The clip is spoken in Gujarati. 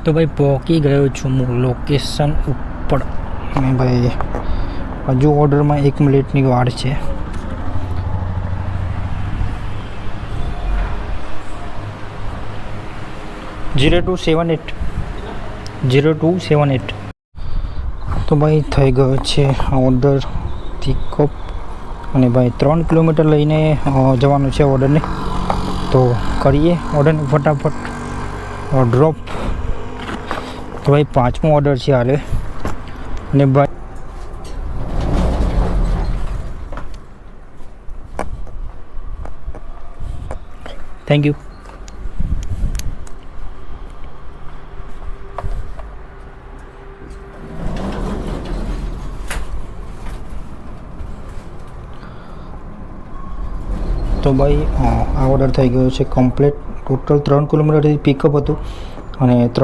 તો ભાઈ પહોંચી ગયો છું હું લોકેશન ઉપર અને ભાઈ હજુ ઓર્ડરમાં 1 મિનિટની વાર છે. $0278 તો ભાઈ થઈ ગયો છે ઓર્ડર પિકઅપ અને ભાઈ 3 કિલોમીટર લઈને જવાનું છે ઓર્ડરને. તો કરીએ ઓર્ડરને ફટાફટ ડ્રોપ. તો ભાઈ 5મો ઓર્ડર છે હાલે અને ભાઈ થેન્ક યુ. તો ભાઈ આ ઓર્ડર થઈ ગયો છે કમ્પ્લીટ. ટોટલ 3 કિલોમીટરથી પિકઅપ હતું અને